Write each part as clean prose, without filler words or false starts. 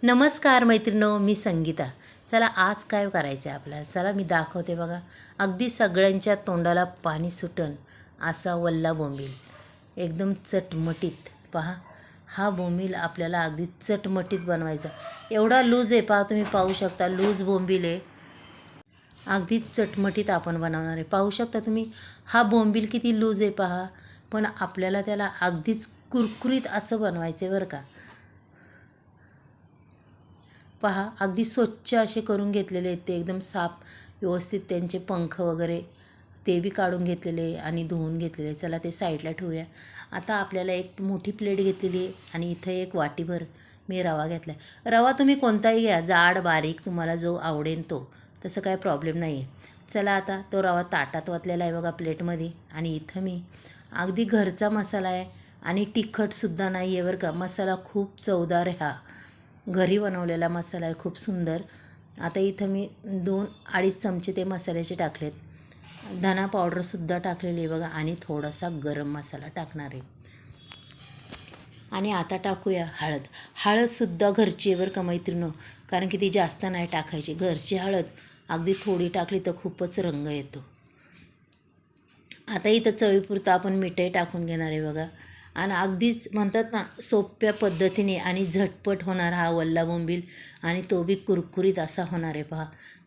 नमस्कार मैत्रिणो, मी संगीता. चला आज काय करायचं आहे आपल्याला, चला मी दाखवते बघा. अगदी सगळ्यांच्या तोंडाला पाणी सुटन असा वल्ला बोंबील, एकदम चटमटीत. पहा, हा बोंबील आपल्याला अगदी चटमटीत बनवायचा. एवढा लूज आहे, पहा तुम्ही पाहू शकता, लूज बोंबील आहे. अगदी चटमटीत आपण बनवणार आहे. पाहू शकता तुम्ही, हा बोंबील किती लूज आहे पहा. पण आपल्याला त्याला अगदीच कुरकुरीत असं बनवायचं आहे बरं का. पहा, अगदी स्वच्छ असे करून घेतलेले आहेत ते, एकदम साफ व्यवस्थित. त्यांचे पंख वगैरे ते बी काढून घेतलेले आणि धुवून घेतलेले. चला ते साईडला ठेवूया. आता आपल्याला एक मोठी प्लेट घेतलेली आहे आणि इथं एक वाटीभर मी रवा घेतला आहे. रवा तुम्ही कोणताही घ्या, जाड बारीक तुम्हाला जो आवडेल तो, तसं काय प्रॉब्लेम नाही आहे. चला आता तो रवा ताटात वतलेला आहे बघा प्लेटमध्ये. आणि इथं मी अगदी घरचा मसाला आहे आणि तिखटसुद्धा नाही आहे बरं का. मसाला खूप चवदार आहे, हा घरी बनवलेला मसाला आहे, खूप सुंदर. आता इथं मी 2-2.5 चमचे ते मसाल्याचे टाकलेत. धना पावडरसुद्धा टाकलेली आहे बघा आणि थोडासा गरम मसाला टाकणार आहे. आणि आता टाकूया हळद. हळदसुद्धा घरची आहे बरं का मैत्रिणो, कारण की ती जास्त नाही टाकायची. घरची हळद अगदी थोडी टाकली तर खूपच रंग येतो. आता इथं चवीपुरतं आपण मीठही टाकून घेणार आहे बघा. आणि अगदीच म्हणतात ना, सोप्या पद्धतीने आणि झटपट होणार हा वल्ला बोंबील, आणि तो बी कुरकुरीत असा होणार आहे.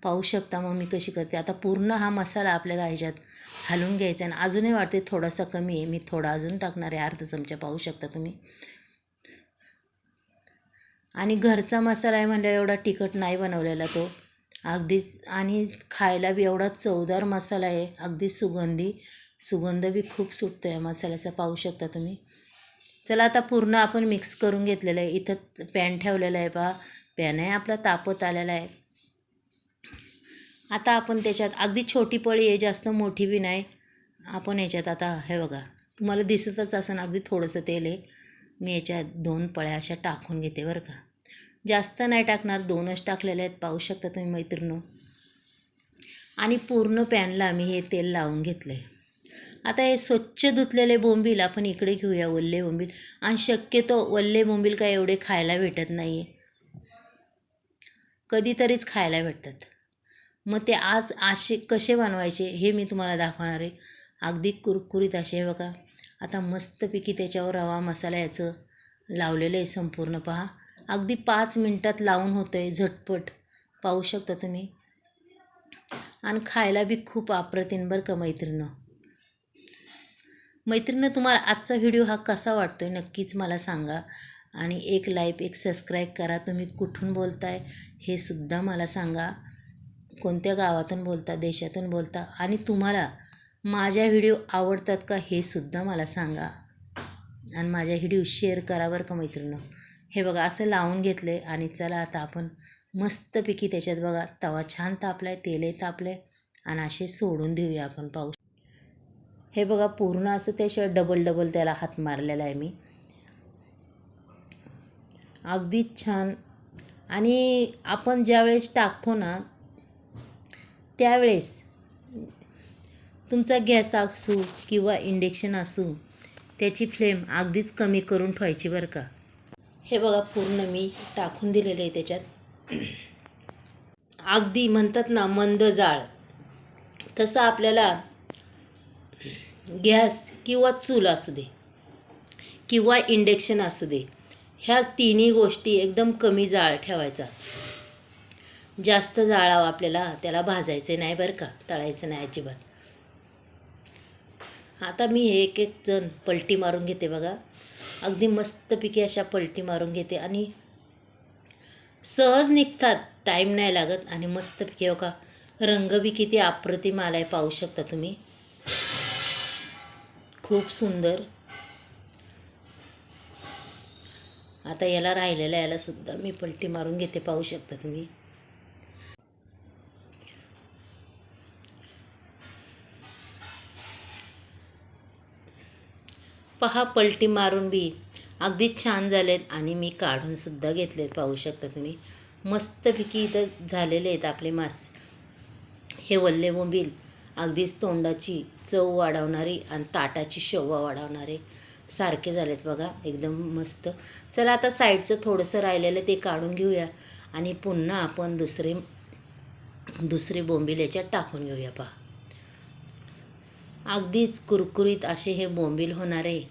पाहू शकता मग मी कशी करते. आता पूर्ण हा मसाला आपल्याला ह्याच्यात हलवून घ्यायचा. आणि अजूनही वाटते थोडासा कमी आहे, मी थोडा अजून टाकणार आहे, अर्धा चमचा. पाहू शकता तुम्ही. आणि घरचा मसाला आहे म्हणजे एवढा तिखट नाही बनवलेला तो अगदीच. आणि खायला बी एवढा चवदार मसाला आहे, अगदी सुगंध बी खूप सुटतो या मसाल्याचा. पाहू शकता तुम्ही. चला आता पूर्ण आपण मिक्स करून घेतलेलं आहे. इथं पॅन ठेवलेला आहे पहा. पॅन आहे आपला तापत आलेला आहे. आता आपण त्याच्यात अगदी छोटी पळी आहे, जास्त मोठी बी नाही. आपण याच्यात आता हे बघा, तुम्हाला दिसतच असं अगदी थोडंसं तेल आहे. मी याच्यात 2 पळ्या अशा टाकून घेते बरं का. जास्त नाही टाकणार, 2च टाकलेले आहेत. पाहू शकता तुम्ही मैत्रिणो. आणि पूर्ण पॅनला मी हे तेल लावून घेतलं आहे. आता हे स्वच्छ धुतलेले बोंबील आपण इकडे घेऊया, वल्ले बोंबील. आणि शक्यतो वल्ले बोंबील काय एवढे खायला भेटत नाही आहे, कधीतरीच खायला भेटतात. मग ते आज असे कसे बनवायचे हे मी तुम्हाला दाखवणार आहे. अगदी कुरकुरीत असे हे बघा. आता मस्तपैकी त्याच्यावर रवा मसाला याचं लावलेलं आहे संपूर्ण. पहा, अगदी 5 मिनटात लावून होतं आहे झटपट. पाहू शकता तुम्ही. आणि खायला बी खूप अप्रतिम बरं का मैत्रिणं. तुम्हाला आजचा व्हिडिओ हा कसा वाटतो आहे नक्कीच मला सांगा. आणि एक लाईक, एक सबस्क्राईब करा. तुम्ही कुठून बोलताय हे सुद्धा मला सांगा. कोणत्या गावातून बोलता, देशातून बोलता, आणि तुम्हाला माझ्या व्हिडिओ आवडतात का हे सुद्धा मला सांगा. आणि माझ्या व्हिडिओ शेअर करा बरं का मैत्रिणं. हे बघा असं लावून घेतलं आहे. आणि चला आता आपण मस्तपैकी त्याच्यात बघा, तवा छान तापला आहे, तेलही तापलं आहे. आणि असे सोडून देऊया आपण. पाहू, हे बघा पूर्ण असं त्याशिवाय डबल त्याला हात मारलेला आहे मी. अगदीच छान. आणि आपण ज्यावेळेस टाकतो ना, त्यावेळेस तुमचा गॅस असू किंवा इंडक्शन असू, त्याची फ्लेम अगदीच कमी करून ठेवायची बरं का. हे बघा पूर्ण मी टाकून दिलेलं आहे त्याच्यात. अगदी म्हणतात ना मंद जाळ, तसं आपल्याला गॅस किंवा चूल असू दे किंवा इंडक्शन असू दे, ह्या तिन्ही गोष्टी एकदम कमी जाळ ठेवायचा. जास्त जाळावं आपल्याला, त्याला भाजायचं नाही बरं का, तळायचं नाही अजिबात. आता मी हे एक जण पलटी मारून घेते बघा. अगदी मस्तपैकी अशा पलटी मारून घेते आणि सहज निघतात, टाईम नाही लागत. आणि मस्तपैकी बघा रंग बी किती अप्रतिम आला आहे. पाहू शकता तुम्ही, खूप सुंदर. आता याला राहिलेल्या याला सुद्धा मी पलटी मारून घेते. पाहू शकता तुम्ही. पहा, पलटी मारून बी अगदीच छान झालेत. आणि मी काढूनसुद्धा घेतलेत. पाहू शकता तुम्ही. मस्तपैकी इथं झालेले आहेत आपले हे वल्ले बोंबील. अगदीच तोंडाची चव वाढवणारी आणि ताटाची शोभा वाढवणारे. सारखे झालेत बघा, एकदम मस्त. चला आता साईडचं थोडंसं राहिलेलं ते काढून घेऊया आणि पुन्हा आपण दुसरे बोंबील याच्यात टाकून घेऊया. पहा, अगदीच कुरकुरीत असे हे बोंबील होणार आहे.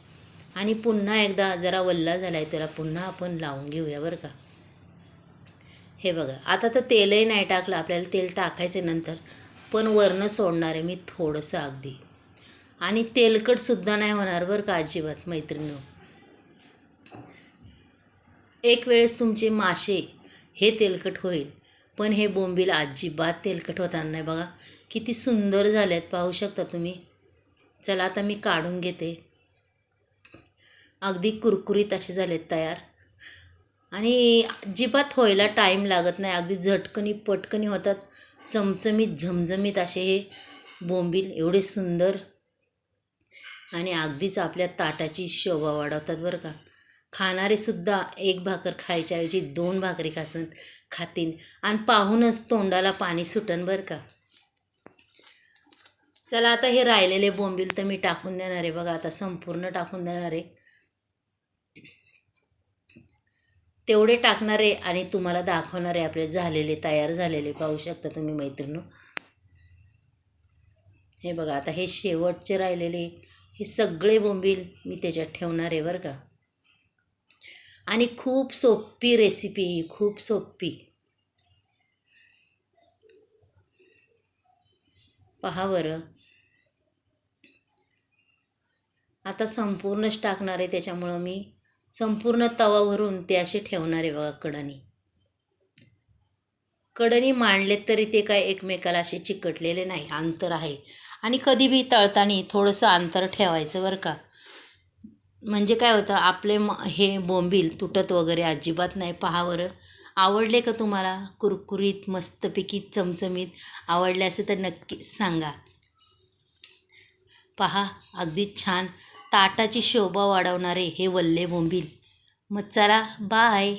आणि पुन्हा एकदा जरा वल्ला झाला आहे त्याला पुन्हा आपण लावून घेऊया बरं का. हे बघा, आता तर तेलही नाही टाकलं, आपल्याला तेल टाकायचं नंतर, पण वरनं सोडणार आहे मी थोडंसं अगदी. आणि तेलकटसुद्धा नाही होणार बरं का अजिबात मैत्रिणींनो. एक वेळेस तुमचे मासे हे तेलकट होईल, पण हे बोंबील अजिबात तेलकट होणार नाही. बघा किती सुंदर झाले आहेत, पाहू शकता तुम्ही. चला आता मी काढून घेते. अगदी कुरकुरीत असे झालेत तयार आणि अजिबात व्हायला टाईम लागत नाही. अगदी झटकनी पटकनी होतात. चमचमीत झमझमीत असे हे बोंबील एवढे सुंदर आणि अगदीच आपल्या ताटाची शोभा वाढवतात बरं का. खाणारेसुद्धा एक भाकर खायच्याऐवजी 2 भाकरी खातील आणि पाहूनच तोंडाला पाणी सुटन बरं का. चला आता हे राहिलेले बोंबील तर मी टाकून देणार आहे बघा. आता संपूर्ण टाकून देणार आहे, तेवढे टाकणार आहे आणि तुम्हाला दाखवणार आहे आपले झालेले तयार झालेले. पाहू शकता तुम्ही मैत्रिणी. हे बघा, आता हे शेवटचे राहिलेले हे सगळे बोंबील मी त्याच्यात ठेवणार आहे बरं का. आणि खूप सोपी रेसिपी, खूप सोपी. पहा बरं, आता संपूर्णच टाकणार आहे त्याच्यामुळं मी संपूर्ण तवा भरून ते असे ठेवणार आहे बघा. कडणी मांडलेत तरी ते काय एकमेकाला असे चिकटलेले नाही, अंतर आहे. आणि कधी बी तळताना थोडंसं अंतर ठेवायचं बरं का. म्हणजे काय होतं, आपले हे बोंबील तुटत वगैरे अजिबात नाही. पहा बरं, आवडले का तुम्हाला? कुरकुरीत मस्तपैकी चमचमीत आवडले असे तर नक्कीच सांगा. पहा, अगदी छान ताटाची शोभा वाढवणारे हे वल्ले बोंबील. मग चला, बाय.